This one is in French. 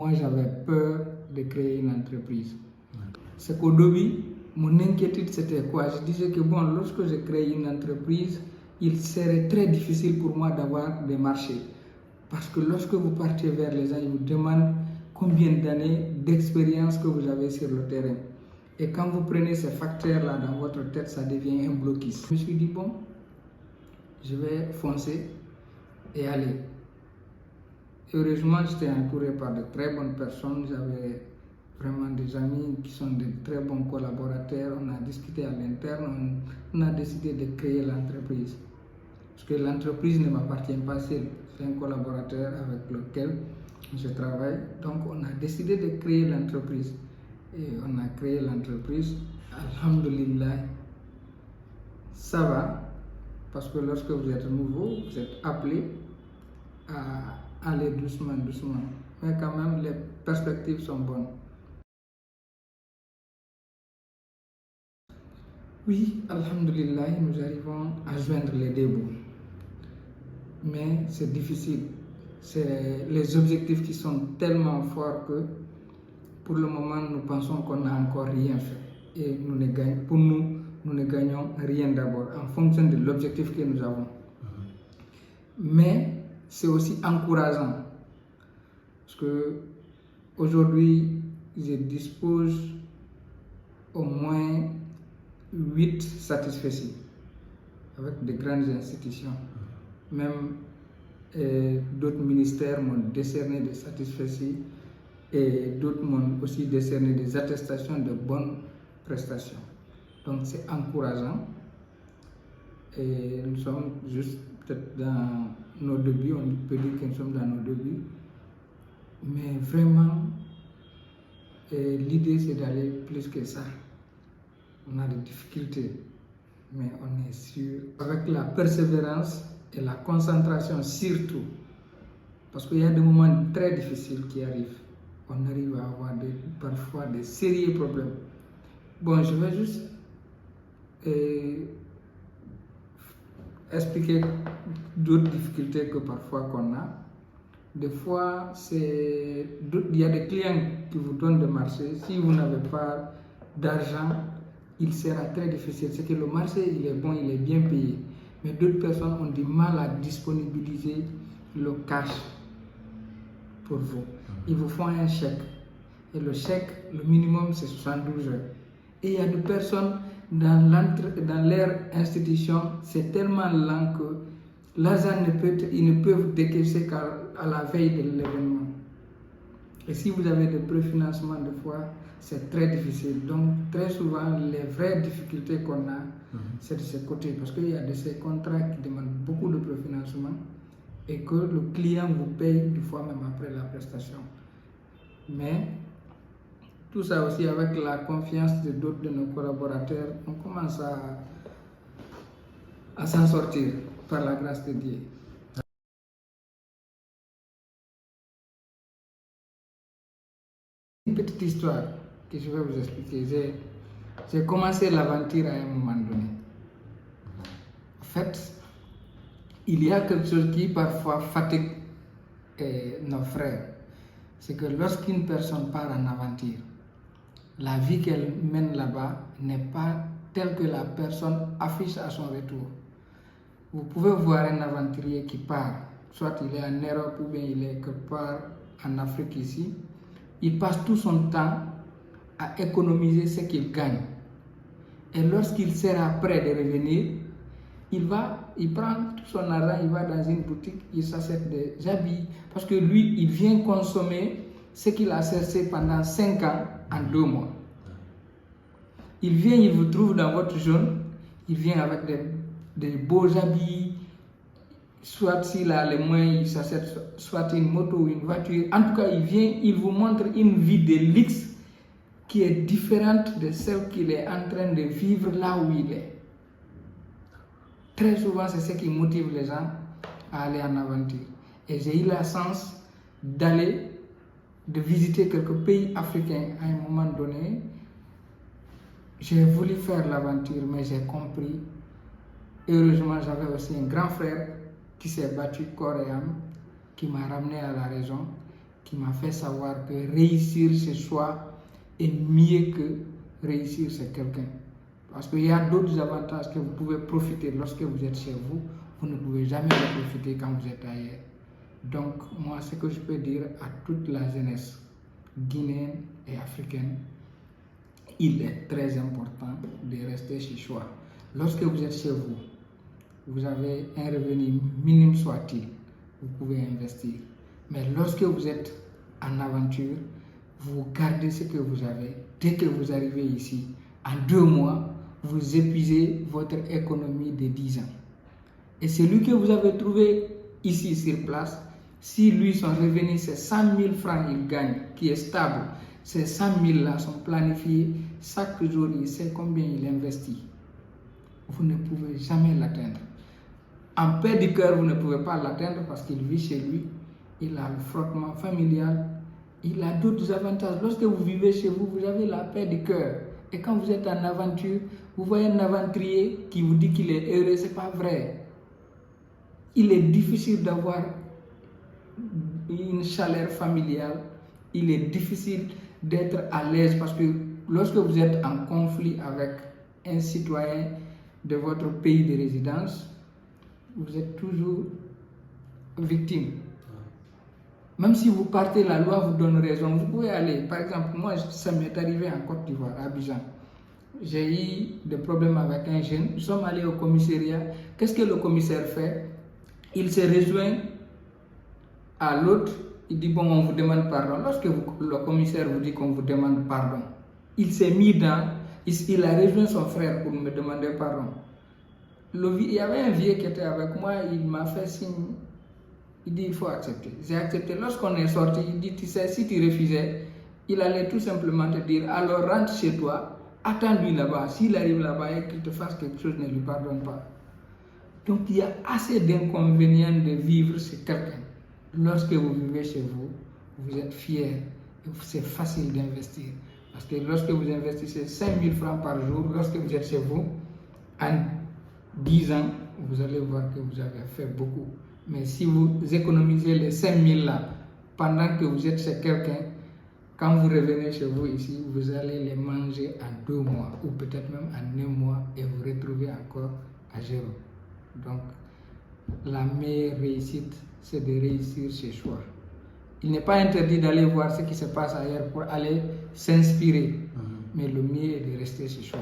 Moi, j'avais peur de créer une entreprise. C'est qu'au début, mon inquiétude, c'était quoi? Je disais que bon, lorsque je crée une entreprise, il serait très difficile pour moi d'avoir des marchés. Parce que lorsque vous partez vers les gens, ils vous demandent combien d'années d'expérience que vous avez sur le terrain. Et quand vous prenez ces facteurs-là dans votre tête, ça devient un blocus. Je me suis dit, bon, je vais foncer et aller. Heureusement, j'étais entouré par de très bonnes personnes. J'avais vraiment des amis qui sont de très bons collaborateurs. On a discuté à l'interne, on a décidé de créer l'entreprise. Parce que l'entreprise ne m'appartient pas seul. C'est un collaborateur avec lequel je travaille. Donc, on a décidé de créer l'entreprise. Et on a créé l'entreprise. Alhamdulillah, ça va. Parce que lorsque vous êtes nouveau, vous êtes appelé à aller doucement, doucement. Mais quand même, les perspectives sont bonnes. Oui, alhamdulillah, nous arrivons à joindre les deux bouts. Mais c'est difficile. C'est les objectifs qui sont tellement forts que pour le moment, nous pensons qu'on n'a encore rien fait. Et pour nous, nous ne gagnons rien d'abord en fonction de l'objectif que nous avons. Mais c'est aussi encourageant. Parce que aujourd'hui, je dispose au moins 8 satisfaits avec de grandes institutions. Même d'autres ministères m'ont décerné des satisfaits et d'autres m'ont aussi décerné des attestations de bonnes prestations. Donc c'est encourageant et nous sommes juste peut-être dans nos débuts, on peut dire que nous sommes dans nos débuts, mais vraiment l'idée c'est d'aller plus que ça. On a des difficultés, mais on est sûr. Avec la persévérance et la concentration surtout, parce qu'il y a des moments très difficiles qui arrivent. On arrive à avoir parfois des sérieux problèmes. Bon, je vais juste expliquer d'autres difficultés que parfois qu'on a. Des fois, il y a des clients qui vous donnent des marchés. Si vous n'avez pas d'argent, il sera très difficile. C'est que le marché, il est bon, il est bien payé. Mais d'autres personnes ont du mal à disponibiliser le cash pour vous. Ils vous font un chèque. Et le chèque, le minimum, c'est 72 heures. Et il y a des personnes dans leur institution, c'est tellement lent que l'argent ils ne peuvent décaisser qu'à la veille de l'événement. Et si vous avez des préfinancements, des fois, c'est très difficile. Donc, très souvent, les vraies difficultés qu'on a, c'est de ce côté. Parce qu'il y a de ces contrats qui demandent beaucoup de préfinancement et que le client vous paye des fois même après la prestation. Mais tout ça aussi avec la confiance de d'autres de nos collaborateurs, on commence à s'en sortir par la grâce de Dieu. Une petite histoire que je vais vous expliquer. J'ai commencé l'aventure à un moment donné. En fait, il y a quelque chose qui parfois fatigue nos frères. C'est que lorsqu'une personne part en aventure, la vie qu'elle mène là-bas n'est pas telle que la personne affiche à son retour. Vous pouvez voir un aventurier qui part, soit il est en Europe ou bien il est quelque part en Afrique ici, il passe tout son temps à économiser ce qu'il gagne. Et lorsqu'il sera prêt de revenir, il prend tout son argent, il va dans une boutique, il s'achète des habits, parce que lui, il vient consommer ce qu'il a cherché pendant 5 ans en 2 mois. Il vient, il vous trouve dans votre zone, il vient avec des beaux habits, soit s'il a les moyens, il s'achète soit une moto ou une voiture. En tout cas, il vient, il vous montre une vie de luxe qui est différente de celle qu'il est en train de vivre là où il est. Très souvent, c'est ce qui motive les gens à aller en aventure. Et j'ai eu la chance de visiter quelques pays africains à un moment donné. J'ai voulu faire l'aventure, mais j'ai compris. Heureusement, j'avais aussi un grand frère qui s'est battu corps et âme, qui m'a ramené à la raison, qui m'a fait savoir que réussir chez soi est mieux que réussir chez quelqu'un. Parce qu'il y a d'autres avantages que vous pouvez profiter lorsque vous êtes chez vous, vous ne pouvez jamais les profiter quand vous êtes ailleurs. Donc, moi, ce que je peux dire à toute la jeunesse guinéenne et africaine, il est très important de rester chez soi. Lorsque vous êtes chez vous, vous avez un revenu minime soit-il, vous pouvez investir. Mais lorsque vous êtes en aventure, vous gardez ce que vous avez. Dès que vous arrivez ici, en 2 mois, vous épuisez votre économie de 10 ans. Et celui que vous avez trouvé ici sur place, si lui, son revenu, c'est 100 000 francs il gagne, qui est stable, ces 100 000 là sont planifiés, chaque jour il sait combien il investit. Vous ne pouvez jamais l'atteindre. En paix du cœur, vous ne pouvez pas l'atteindre parce qu'il vit chez lui, il a le frottement familial, il a d'autres avantages. Lorsque vous vivez chez vous, vous avez la paix du cœur. Et quand vous êtes en aventure, vous voyez un aventurier qui vous dit qu'il est heureux, ce n'est pas vrai. Il est difficile d'avoir une chaleur familiale, il est difficile d'être à l'aise parce que lorsque vous êtes en conflit avec un citoyen de votre pays de résidence, vous êtes toujours victime. Même si vous partez, la loi vous donne raison. Vous pouvez aller. Par exemple, moi, ça m'est arrivé en Côte d'Ivoire, à Abidjan. J'ai eu des problèmes avec un jeune. Nous sommes allés au commissariat. Qu'est-ce que le commissaire fait? Il se rejoint à l'autre. Il dit, bon, on vous demande pardon. Lorsque le commissaire vous dit qu'on vous demande pardon, il s'est mis dans... Il a rejoint son frère pour me demander pardon. Il y avait un vieux qui était avec moi. Il m'a fait signe. Il dit, il faut accepter. J'ai accepté. Lorsqu'on est sorti, il dit, tu sais, si tu refusais, il allait tout simplement te dire, alors rentre chez toi, attends-lui là-bas. S'il arrive là-bas et qu'il te fasse quelque chose, ne lui pardonne pas. Donc, il y a assez d'inconvénients de vivre chez quelqu'un. Lorsque vous vivez chez vous, vous êtes fier. C'est facile d'investir. Parce que lorsque vous investissez 5 000 francs par jour, lorsque vous êtes chez vous, en 10 ans, vous allez voir que vous avez fait beaucoup. Mais si vous économisez les 5 000 là, pendant que vous êtes chez quelqu'un, quand vous revenez chez vous ici, vous allez les manger en 2 mois, ou peut-être même en 1 mois, et vous retrouvez encore à zéro. Donc, la meilleure réussite, c'est de réussir chez soi. Il n'est pas interdit d'aller voir ce qui se passe ailleurs pour aller s'inspirer, mais le mieux est de rester chez soi.